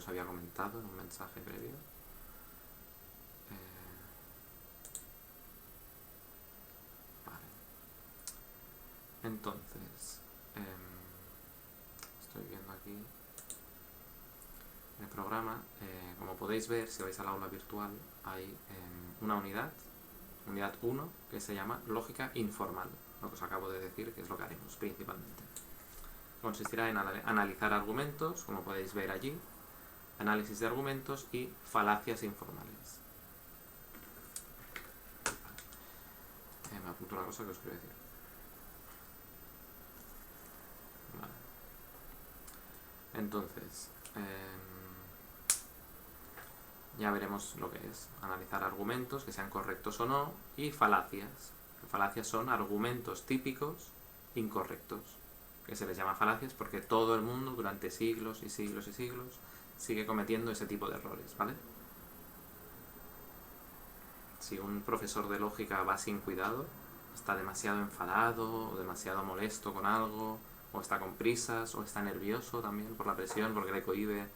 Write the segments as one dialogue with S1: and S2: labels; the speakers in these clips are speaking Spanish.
S1: os había comentado en un mensaje previo. Vale. Entonces, estoy viendo aquí en el programa, como podéis ver, si vais al aula virtual, hay una unidad 1, que se llama lógica informal, lo que os acabo de decir, que es lo que haremos principalmente. Consistirá en analizar argumentos, como podéis ver allí, análisis de argumentos y falacias informales. Me apunto una cosa que os quiero decir. Vale. Entonces, ya veremos lo que es analizar argumentos, que sean correctos o no, y falacias. Falacias son argumentos típicos incorrectos, que se les llama falacias porque todo el mundo durante siglos y siglos y siglos sigue cometiendo ese tipo de errores, ¿vale? Si un profesor de lógica va sin cuidado, está demasiado enfadado o demasiado molesto con algo, o está con prisas, o está nervioso también por la presión, porque le cohíbe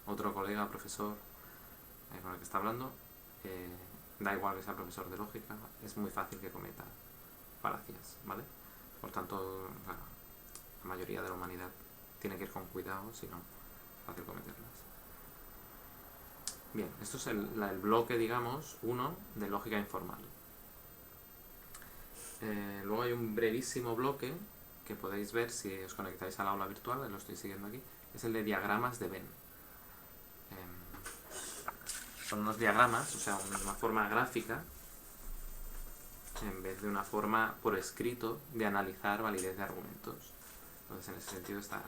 S1: otro colega, profesor, con el que está hablando, da igual que sea profesor de lógica, es muy fácil que cometa falacias, ¿vale? Por tanto, la mayoría de la humanidad tiene que ir con cuidado, si no, es fácil cometerlas. Bien, esto es el bloque, digamos, 1 de lógica informal. Luego hay un brevísimo bloque que podéis ver si os conectáis al aula virtual, lo estoy siguiendo aquí, es el de diagramas de Venn. Son unos diagramas, o sea, una forma gráfica, en vez de una forma por escrito de analizar validez de argumentos. Entonces, en ese sentido está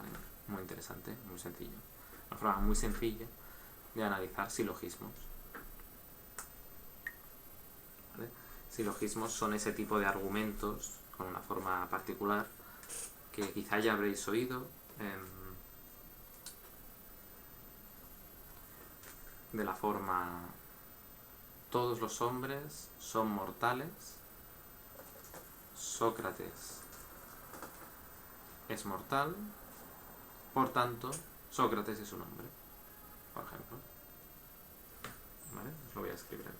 S1: muy interesante, muy sencillo. Una forma muy sencilla de analizar silogismos. ¿Vale? Silogismos son ese tipo de argumentos con una forma particular que quizá ya habréis oído de la forma: todos los hombres son mortales, Sócrates es mortal, por tanto Sócrates es un hombre, por ejemplo. ¿Vale? Os lo voy a escribir aquí.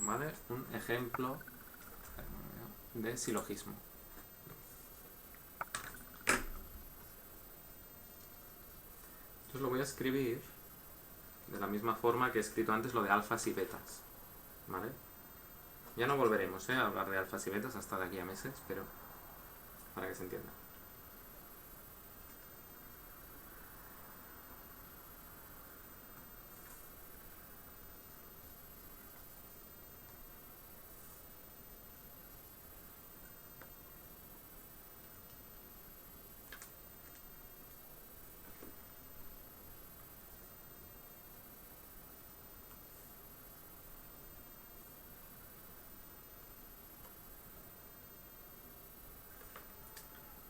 S1: ¿Vale? Un ejemplo de silogismo. Entonces lo voy a escribir de la misma forma que he escrito antes lo de alfas y betas. ¿Vale? Ya no volveremos a hablar de alfas y betas hasta de aquí a meses, pero para que se entienda.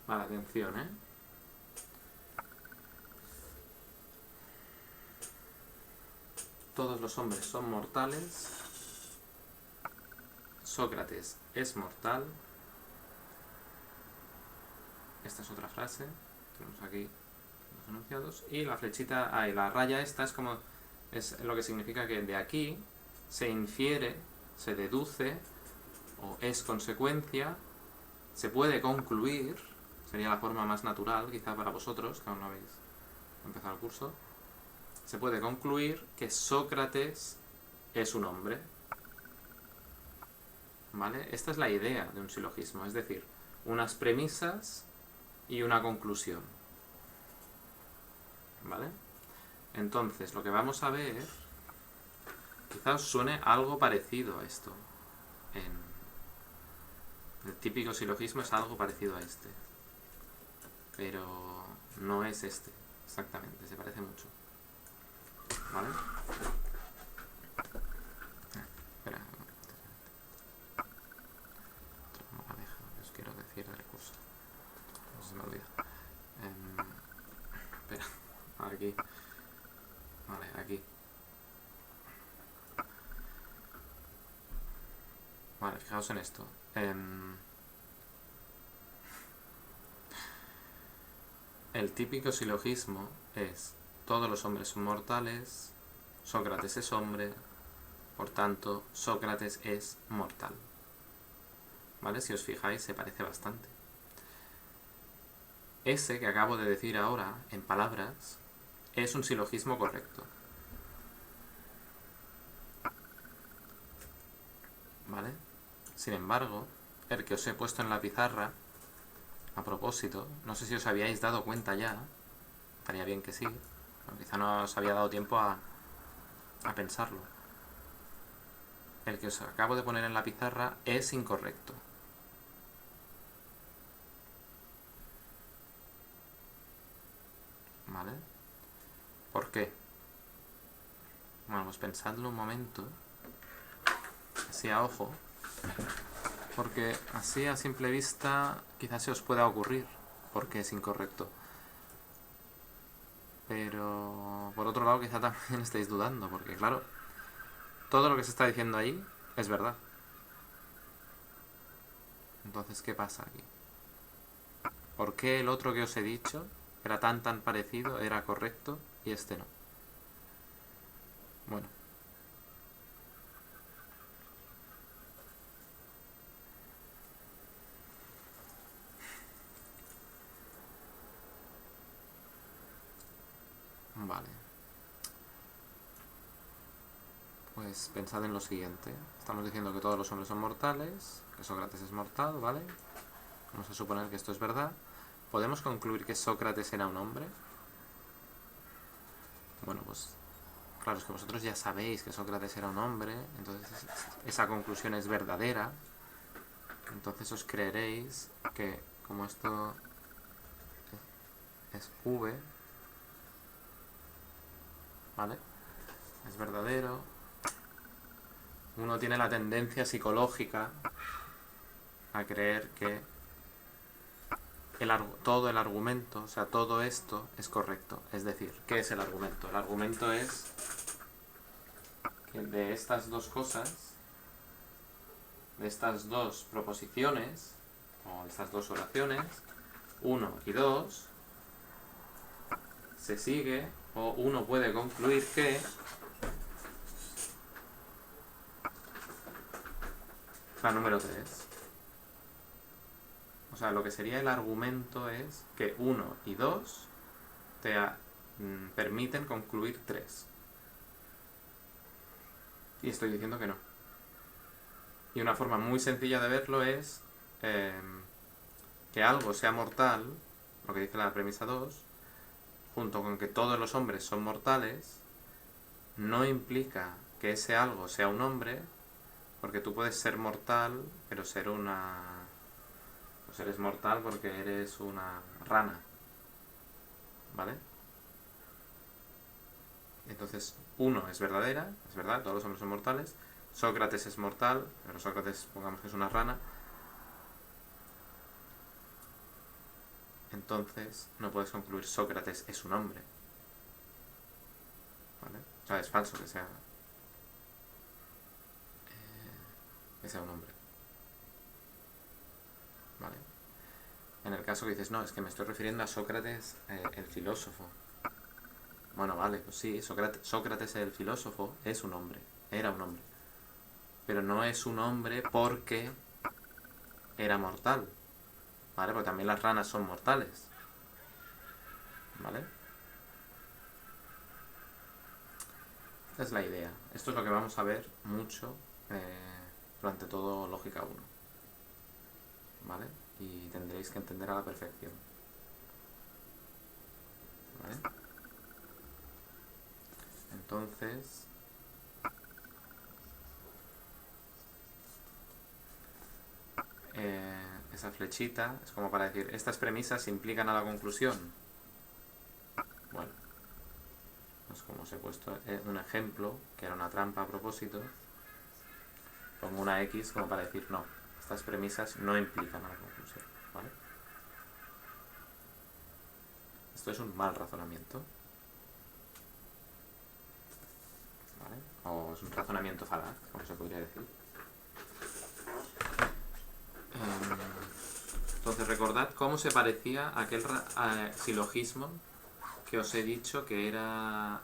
S1: Vale, atención, Todos los hombres son mortales, Sócrates es mortal. Esta es otra frase, tenemos aquí los enunciados, y la flechita, la raya esta es lo que significa que de aquí se infiere, se deduce, o es consecuencia, se puede concluir, sería la forma más natural quizá para vosotros, que aún no habéis empezado el curso, se puede concluir que Sócrates es un hombre. ¿Vale? Esta es la idea de un silogismo, es decir, unas premisas y una conclusión. ¿Vale? Entonces, lo que vamos a ver, quizá os suene algo parecido a esto. El típico silogismo es algo parecido a este, pero no es este exactamente, se parece mucho. ¿Vale? Espera, otra moraleja que os quiero decir del curso. No se me olvida. Espera, aquí. Vale, aquí. Vale, fijaos en esto. El típico silogismo es: todos los hombres son mortales, Sócrates es hombre, por tanto, Sócrates es mortal. ¿Vale? Si os fijáis, se parece bastante. Ese que acabo de decir ahora, en palabras, es un silogismo correcto. ¿Vale? Sin embargo, el que os he puesto en la pizarra, a propósito, no sé si os habíais dado cuenta ya, estaría bien que sí, pero quizá no os había dado tiempo a pensarlo. El que os acabo de poner en la pizarra es incorrecto. ¿Vale? ¿Por qué? Bueno, pues pensadlo un momento, así a ojo, porque así a simple vista quizás se os pueda ocurrir por qué es incorrecto. Pero por otro lado quizá también estáis dudando, porque claro, todo lo que se está diciendo ahí es verdad. Entonces, ¿qué pasa aquí? ¿Por qué el otro que os he dicho era tan parecido, era correcto, y este no? Bueno. Vale. Pues pensad en lo siguiente. Estamos diciendo que todos los hombres son mortales, que Sócrates es mortal, ¿vale? Vamos a suponer que esto es verdad. ¿Podemos concluir que Sócrates era un hombre? Bueno, pues claro, es que vosotros ya sabéis que Sócrates era un hombre, entonces esa conclusión es verdadera. Entonces os creeréis que como esto es V, ¿vale? Es verdadero. Uno tiene la tendencia psicológica a creer que todo el argumento, o sea, todo esto es correcto. Es decir, ¿qué es el argumento? El argumento es que de estas dos cosas, de estas dos proposiciones, o estas dos oraciones, 1 y 2, se sigue, o uno puede concluir que la número 3. O sea, lo que sería el argumento es que 1 y 2 te permiten concluir 3. Y estoy diciendo que no. Y una forma muy sencilla de verlo es que algo sea mortal, lo que dice la premisa 2, junto con que todos los hombres son mortales, no implica que ese algo sea un hombre, porque tú puedes ser mortal, pero ser una... Pues eres mortal porque eres una rana, ¿vale? Entonces, 1 es verdadera, es verdad, todos los hombres son mortales. Sócrates es mortal, pero Sócrates, pongamos que es una rana. Entonces, no puedes concluir Sócrates es un hombre, ¿vale? O sea, es falso que sea un hombre, ¿vale? En el caso que dices, no, es que me estoy refiriendo a Sócrates, el filósofo. Bueno, vale, pues sí, Sócrates el filósofo es un hombre, era un hombre. Pero no es un hombre porque era mortal, ¿vale? Porque también las ranas son mortales, ¿vale? Esta es la idea. Esto es lo que vamos a ver mucho durante todo Lógica 1, ¿vale? Y tendréis que entender a la perfección, ¿vale? Entonces, esa flechita es como para decir, estas premisas implican a la conclusión. Bueno, pues como os he puesto un ejemplo, que era una trampa a propósito, pongo una X como para decir, no, estas premisas no implican a la conclusión, ¿vale? Esto es un mal razonamiento, ¿vale? O es un razonamiento falaz, como se podría decir. Entonces recordad cómo se parecía a aquel silogismo que os he dicho que era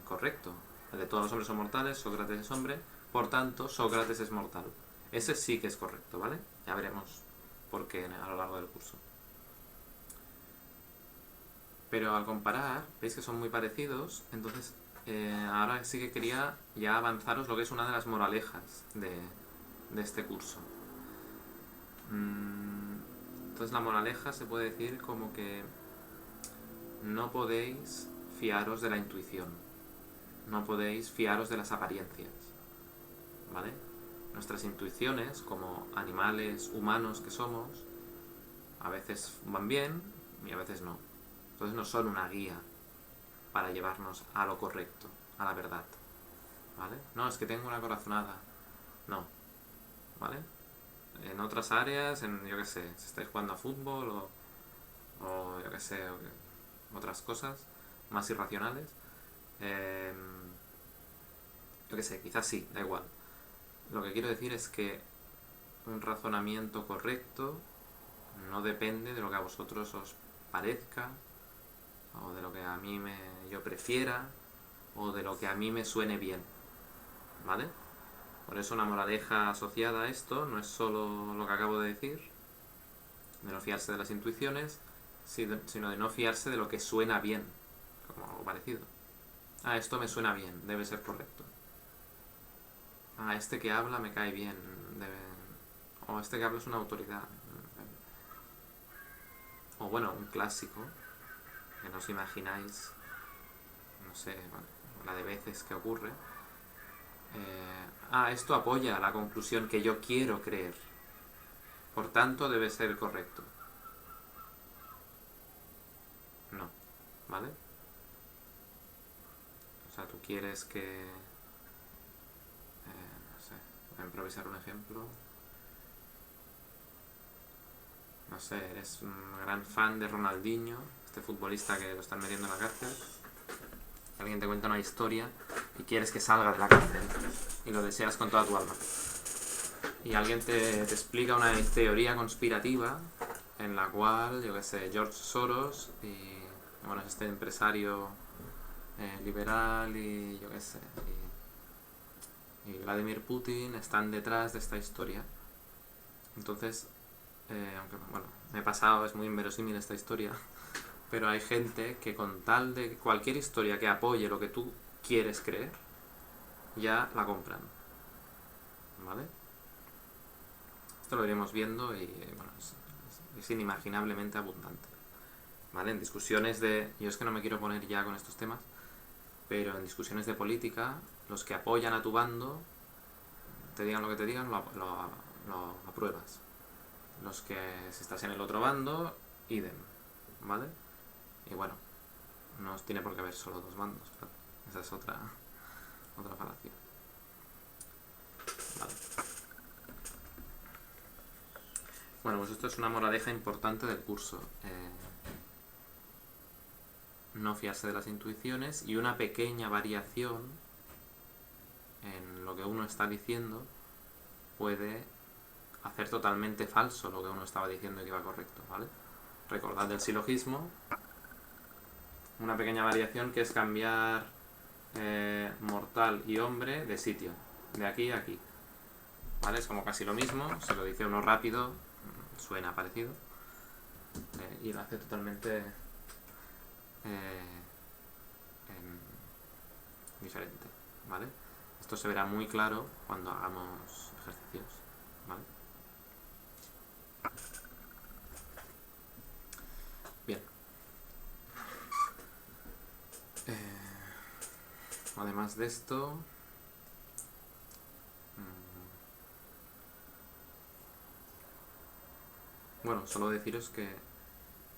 S1: correcto. El de todos los hombres son mortales, Sócrates es hombre, por tanto Sócrates es mortal. Ese sí que es correcto, ¿vale? Ya veremos por qué a lo largo del curso. Pero al comparar, veis que son muy parecidos, entonces ahora sí que quería ya avanzaros lo que es una de las moralejas de este curso. Entonces la moraleja se puede decir como que no podéis fiaros de la intuición, no podéis fiaros de las apariencias, ¿vale? Nuestras intuiciones, como animales humanos que somos, a veces van bien y a veces no. Entonces no son una guía para llevarnos a lo correcto, a la verdad, ¿vale? No, es que tengo una corazonada. No, ¿vale? En otras áreas, yo qué sé, si estáis jugando a fútbol o yo qué sé, otras cosas más irracionales, yo qué sé, quizás sí, da igual. Lo que quiero decir es que un razonamiento correcto no depende de lo que a vosotros os parezca, o de lo que a mí yo prefiera, o de lo que a mí me suene bien, ¿vale? Por eso una moraleja asociada a esto no es solo lo que acabo de decir, de no fiarse de las intuiciones, sino de no fiarse de lo que suena bien, como algo parecido. Ah, esto me suena bien, debe ser correcto. Ah, este que habla me cae bien, o este que habla es una autoridad. O bueno, un clásico, que no os imagináis, no sé, bueno, la de veces que ocurre. Esto apoya la conclusión que yo quiero creer, por tanto debe ser correcto. No, ¿vale? O sea, tú quieres que... no sé, voy a improvisar un ejemplo. No sé, eres un gran fan de Ronaldinho, este futbolista que lo están metiendo en la cárcel. Alguien te cuenta una historia y quieres que salga de la cárcel y lo deseas con toda tu alma. Y alguien te explica una teoría conspirativa en la cual, yo qué sé, George Soros y bueno, es este empresario liberal y yo qué sé, y Vladimir Putin están detrás de esta historia. Entonces, aunque bueno, me he pasado, es muy inverosímil esta historia, pero hay gente que con tal de cualquier historia que apoye lo que tú quieres creer, ya la compran, ¿vale? Esto lo iremos viendo y bueno, es inimaginablemente abundante, ¿vale? En discusiones yo es que no me quiero poner ya con estos temas, pero en discusiones de política, los que apoyan a tu bando, te digan lo que te digan, lo apruebas. Los que, si estás en el otro bando, idem, ¿vale? Y bueno, no tiene por qué haber solo dos bandos, claro. Esa es otra falacia. Vale. Bueno, pues esto es una moraleja importante del curso. No fiarse de las intuiciones y una pequeña variación en lo que uno está diciendo puede hacer totalmente falso lo que uno estaba diciendo y que iba correcto, ¿vale? Recordad del silogismo, una pequeña variación que es cambiar mortal y hombre de sitio, de aquí a aquí, ¿vale? Es como casi lo mismo, se lo dice uno rápido, suena parecido, y lo hace totalmente diferente, ¿vale? Esto se verá muy claro cuando hagamos ejercicios, ¿vale? Bien. Además de esto, bueno, solo deciros que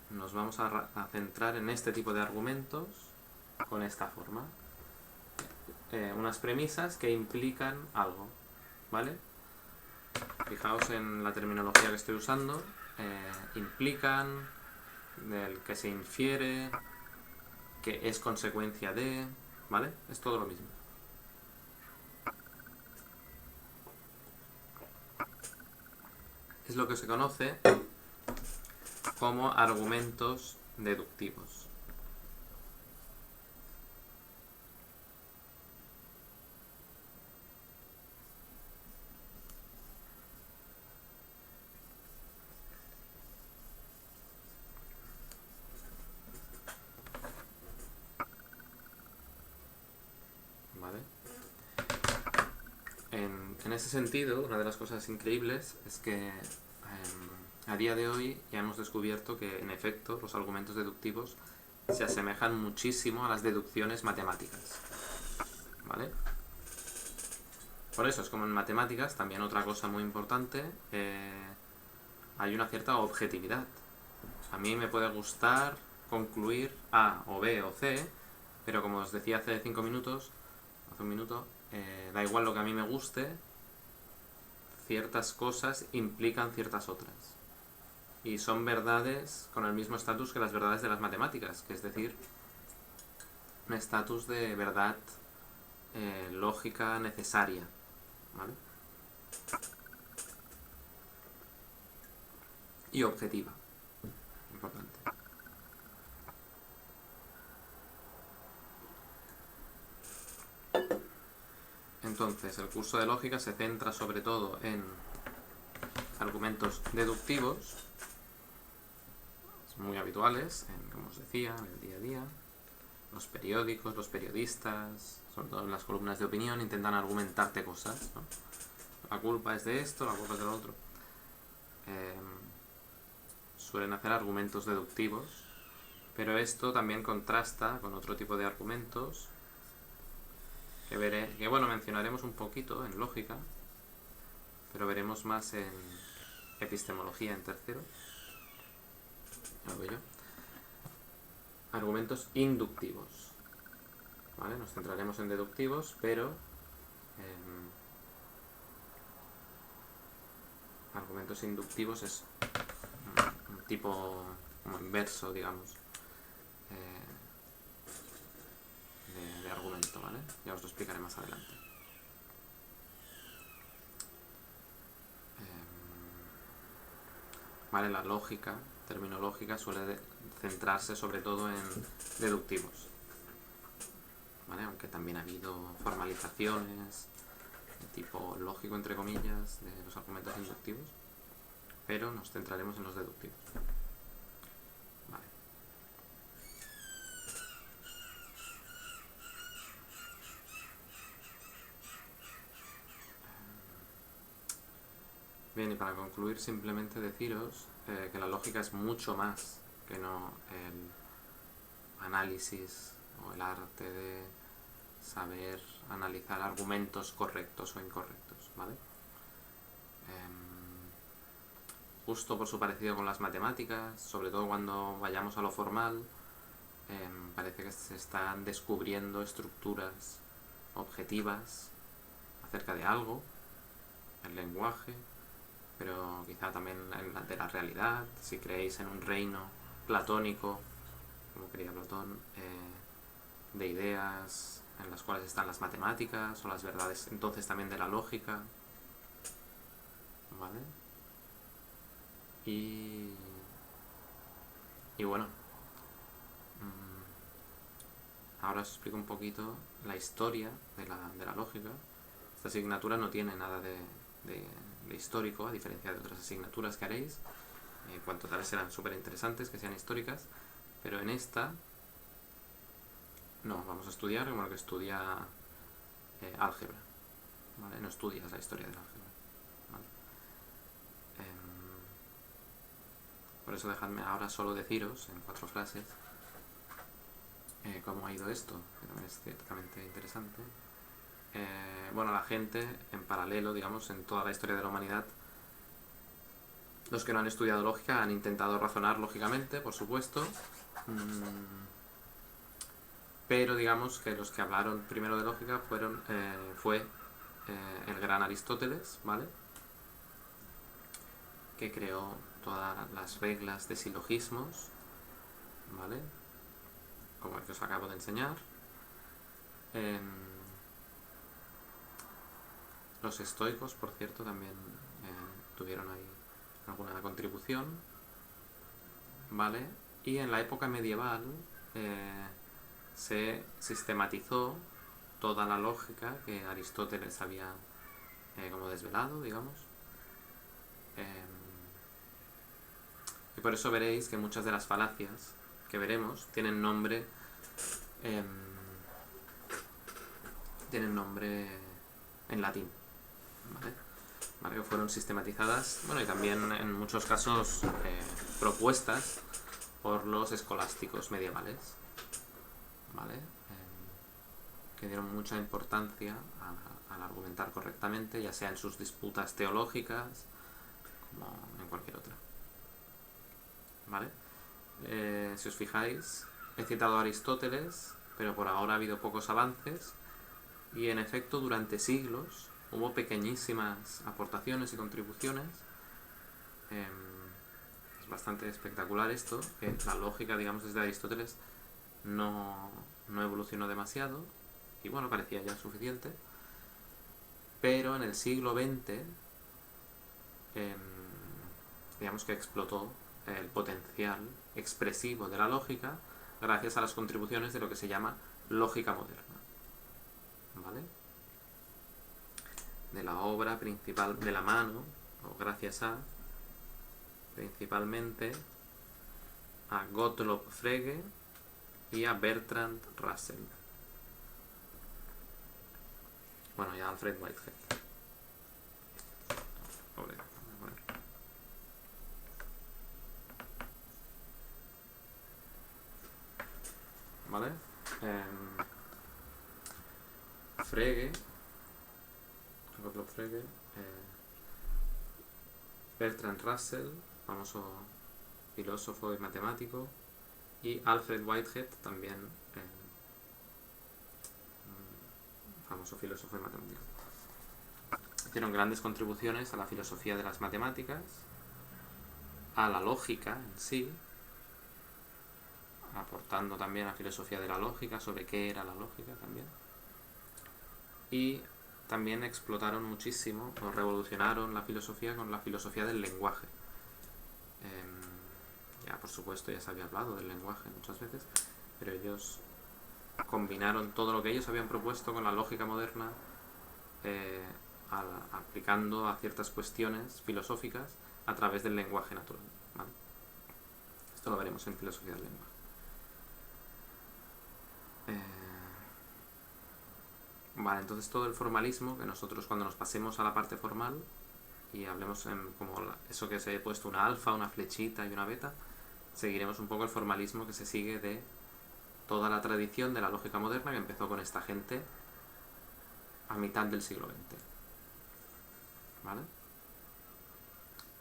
S1: nos vamos a centrar en este tipo de argumentos con esta forma. Unas premisas que implican algo, ¿vale? Fijaos en la terminología que estoy usando. Implican, del que se infiere, que es consecuencia de, ¿vale? Es todo lo mismo. Es lo que se conoce como argumentos deductivos. ¿Vale? En ese sentido, una de las cosas increíbles es que a día de hoy ya hemos descubierto que, en efecto, los argumentos deductivos se asemejan muchísimo a las deducciones matemáticas. ¿Vale? Por eso es como en matemáticas, también otra cosa muy importante, hay una cierta objetividad. A mí me puede gustar concluir A o B o C, pero como os decía hace 5 minutos, hace un minuto, da igual lo que a mí me guste, ciertas cosas implican ciertas otras. Y son verdades con el mismo estatus que las verdades de las matemáticas, que es decir, un estatus de verdad lógica necesaria. ¿Vale? Y objetiva. Importante. Entonces, el curso de lógica se centra sobre todo en argumentos deductivos, muy habituales, como os decía, en el día a día. Los periódicos, los periodistas, sobre todo en las columnas de opinión, intentan argumentarte cosas, ¿no? La culpa es de esto, la culpa es del otro. Suelen hacer argumentos deductivos, pero esto también contrasta con otro tipo de argumentos que bueno, mencionaremos un poquito en lógica, pero veremos más en epistemología en tercero. Lo veo yo. Argumentos inductivos. ¿Vale? Nos centraremos en deductivos, pero argumentos inductivos es un tipo como inverso, digamos, de argumento, ¿vale? Ya os lo explicaré más adelante. ¿Vale? La lógica, terminológica, suele centrarse sobre todo en deductivos, ¿vale? Aunque también ha habido formalizaciones de tipo lógico, entre comillas, de los argumentos inductivos, pero nos centraremos en los deductivos. Vale. Bien, y para concluir, simplemente deciros que la lógica es mucho más que no el análisis o el arte de saber analizar argumentos correctos o incorrectos, ¿vale? Justo por su parecido con las matemáticas, sobre todo cuando vayamos a lo formal, parece que se están descubriendo estructuras objetivas acerca de algo, el lenguaje, pero quizá también de la realidad. Si creéis en un reino platónico, como creía Platón, de ideas en las cuales están las matemáticas o las verdades entonces también de la lógica, ¿vale? Y bueno, ahora os explico un poquito la historia de la lógica. Esta asignatura no tiene nada de histórico, a diferencia de otras asignaturas que haréis, cuanto tal vez serán súper interesantes que sean históricas, pero en esta no, vamos a estudiar como lo que estudia álgebra, ¿vale? No estudias la historia del álgebra, ¿vale? Por eso dejadme ahora solo deciros en 4 frases cómo ha ido esto, que también es ciertamente interesante. Bueno, la gente, en paralelo, digamos, en toda la historia de la humanidad, los que no han estudiado lógica han intentado razonar lógicamente, por supuesto, pero digamos que los que hablaron primero de lógica fue el gran Aristóteles, ¿vale? Que creó todas las reglas de silogismos, ¿vale? Como el que os acabo de enseñar. Los estoicos, por cierto, también tuvieron ahí alguna contribución. ¿vale? Y en la época medieval se sistematizó toda la lógica que Aristóteles había como desvelado, digamos. Y por eso veréis que muchas de las falacias que veremos tienen nombre en latín, ¿vale? ¿Vale? Que fueron sistematizadas, bueno, y también en muchos casos propuestas por los escolásticos medievales, ¿vale? Que dieron mucha importancia al argumentar correctamente, ya sea en sus disputas teológicas como en cualquier otra, ¿vale? Si os fijáis, he citado a Aristóteles, pero por ahora ha habido pocos avances, y en efecto durante siglos hubo pequeñísimas aportaciones y contribuciones. Es bastante espectacular esto, que la lógica, digamos, desde Aristóteles no evolucionó demasiado, y bueno, parecía ya suficiente, pero en el siglo XX digamos que explotó el potencial expresivo de la lógica gracias a las contribuciones de lo que se llama lógica moderna, ¿vale? De la obra principal, de la mano, o gracias a, principalmente, a Gottlob Frege y a Bertrand Russell. Bueno, y a Alfred Whitehead. ¿Vale? Frege, Gottlob Frege, Bertrand Russell, famoso filósofo y matemático, y Alfred Whitehead, también famoso filósofo y matemático. Hicieron grandes contribuciones a la filosofía de las matemáticas, a la lógica en sí, aportando también a la filosofía de la lógica, sobre qué era la lógica también. Y también explotaron muchísimo, o revolucionaron la filosofía con la filosofía del lenguaje. Ya por supuesto ya se había hablado del lenguaje muchas veces, pero ellos combinaron todo lo que ellos habían propuesto con la lógica moderna, aplicando a ciertas cuestiones filosóficas a través del lenguaje natural, ¿vale? Esto lo veremos en filosofía del lenguaje. Vale, entonces todo el formalismo, que nosotros cuando nos pasemos a la parte formal y hablemos como eso que se he puesto una alfa, una flechita y una beta, seguiremos un poco el formalismo que se sigue de toda la tradición de la lógica moderna que empezó con esta gente a mitad del siglo XX, ¿vale?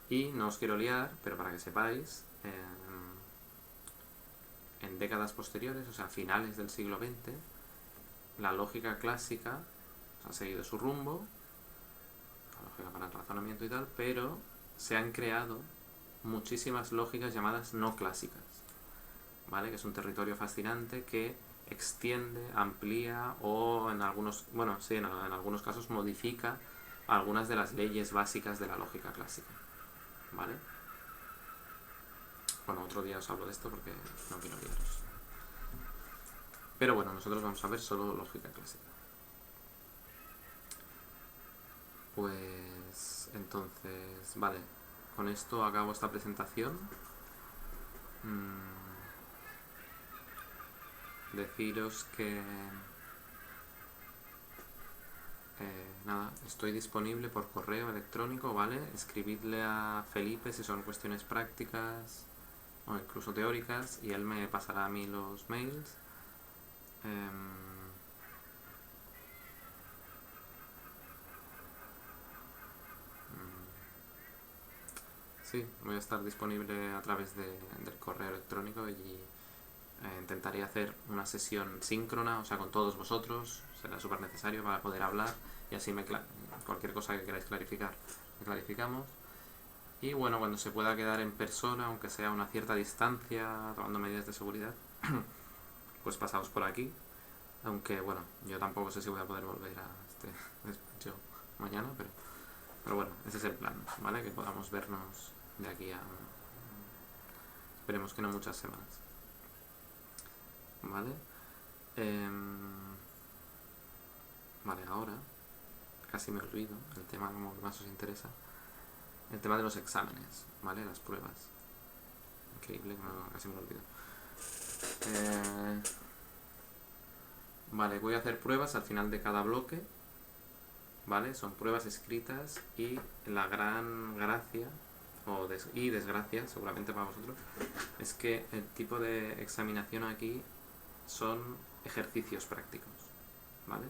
S1: Y no os quiero liar, pero para que sepáis, en décadas posteriores, o sea, finales del siglo XX, la lógica clásica ha seguido su rumbo, la lógica para el razonamiento y tal, pero se han creado muchísimas lógicas llamadas no clásicas, ¿vale? Que es un territorio fascinante que extiende, amplía o en algunos, bueno, sí, en algunos casos modifica algunas de las leyes básicas de la lógica clásica, ¿vale? Bueno, otro día os hablo de esto porque no quiero liaros. Pero bueno, nosotros vamos a ver solo lógica clásica. Pues entonces, vale, con esto acabo esta presentación. Deciros que nada, estoy disponible por correo electrónico, ¿vale? Escribidle a Felipe si son cuestiones prácticas o incluso teóricas y él me pasará a mí los mails. Sí, voy a estar disponible a través del correo electrónico y intentaré hacer una sesión síncrona, o sea, con todos vosotros, será súper necesario para poder hablar y así cualquier cosa que queráis clarificar, lo clarificamos. Y bueno, cuando se pueda quedar en persona, aunque sea a una cierta distancia, tomando medidas de seguridad, pues pasaos por aquí. Aunque bueno, yo tampoco sé si voy a poder volver a este despacho mañana, pero bueno, ese es el plan, ¿vale? Que podamos vernos de aquí a Esperemos que no muchas semanas. ¿Vale? Vale, ahora casi me olvido el tema como que más os interesa, el tema de los exámenes, ¿vale? Las pruebas. Increíble, casi me lo olvido. Vale, voy a hacer pruebas al final de cada bloque, ¿vale? Son pruebas escritas y la gran gracia y desgracia, seguramente para vosotros, es que el tipo de examinación aquí son ejercicios prácticos, ¿vale?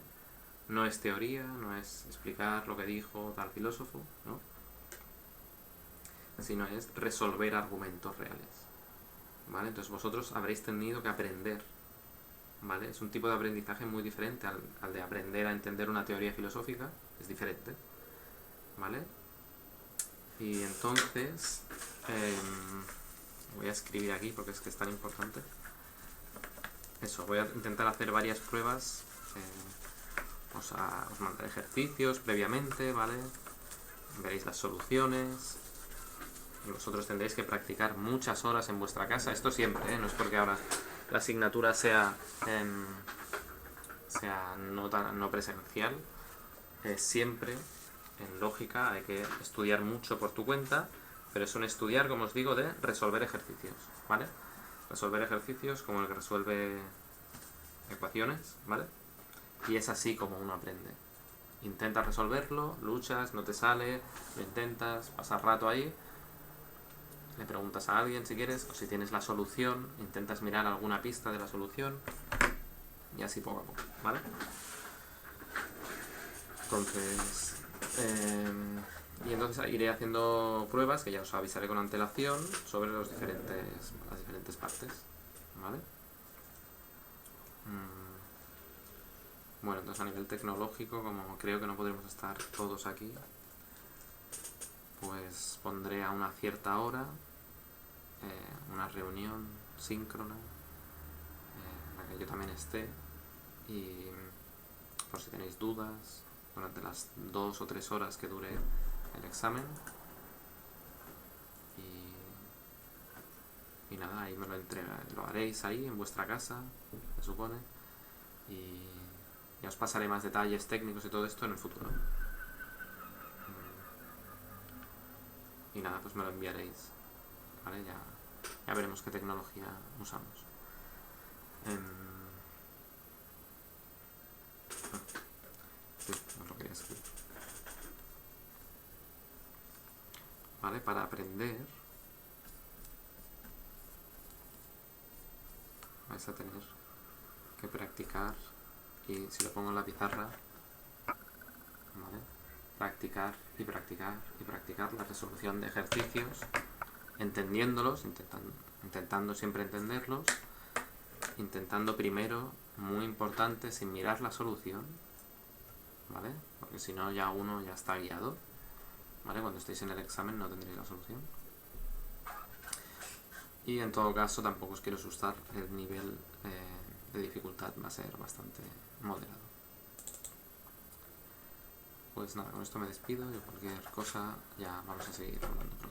S1: No es teoría, no es explicar lo que dijo tal filósofo, ¿no? Sino es resolver argumentos reales, ¿vale? Entonces vosotros habréis tenido que aprender, ¿vale? Es un tipo de aprendizaje muy diferente al de aprender a entender una teoría filosófica, es diferente, ¿vale? Y entonces voy a escribir aquí porque es que es tan importante. Eso, voy a intentar hacer varias pruebas. Os mandaré ejercicios previamente, ¿vale? Veréis las soluciones. Y vosotros tendréis que practicar muchas horas en vuestra casa. Esto siempre, ¿eh? No es porque ahora la asignatura sea no presencial. Siempre, en lógica, hay que estudiar mucho por tu cuenta, pero es un estudiar, como os digo, de resolver ejercicios, ¿vale? Resolver ejercicios como el que resuelve ecuaciones, ¿vale? Y es así como uno aprende. Intentas resolverlo, luchas, no te sale, lo intentas, pasas rato ahí, le preguntas a alguien si quieres, o si tienes la solución, intentas mirar alguna pista de la solución, y así poco a poco, ¿vale? Entonces, iré haciendo pruebas que ya os avisaré con antelación sobre las diferentes partes, ¿vale? Bueno, entonces a nivel tecnológico, como creo que no podremos estar todos aquí, pues pondré a una cierta hora una reunión síncrona en la que yo también esté, y por si tenéis dudas durante las 2 o 3 horas que dure el examen, y nada, ahí me lo haréis ahí en vuestra casa, se supone, y ya os pasaré más detalles técnicos y todo esto en el futuro. Y nada, pues me lo enviaréis, ¿vale? Ya veremos qué tecnología usamos. Sí, os lo quería escribir. ¿Vale? Para aprender vais a tener que practicar, y si lo pongo en la pizarra, ¿vale? Practicar y practicar y practicar la resolución de ejercicios, entendiéndolos, intentando siempre entenderlos, intentando primero, muy importante, sin mirar la solución, ¿vale? Porque si no ya uno ya está guiado, ¿vale? Cuando estéis en el examen no tendréis la solución. Y en todo caso tampoco os quiero asustar, el nivel de dificultad va a ser bastante moderado. Pues nada, con esto me despido, y cualquier cosa ya vamos a seguir hablando.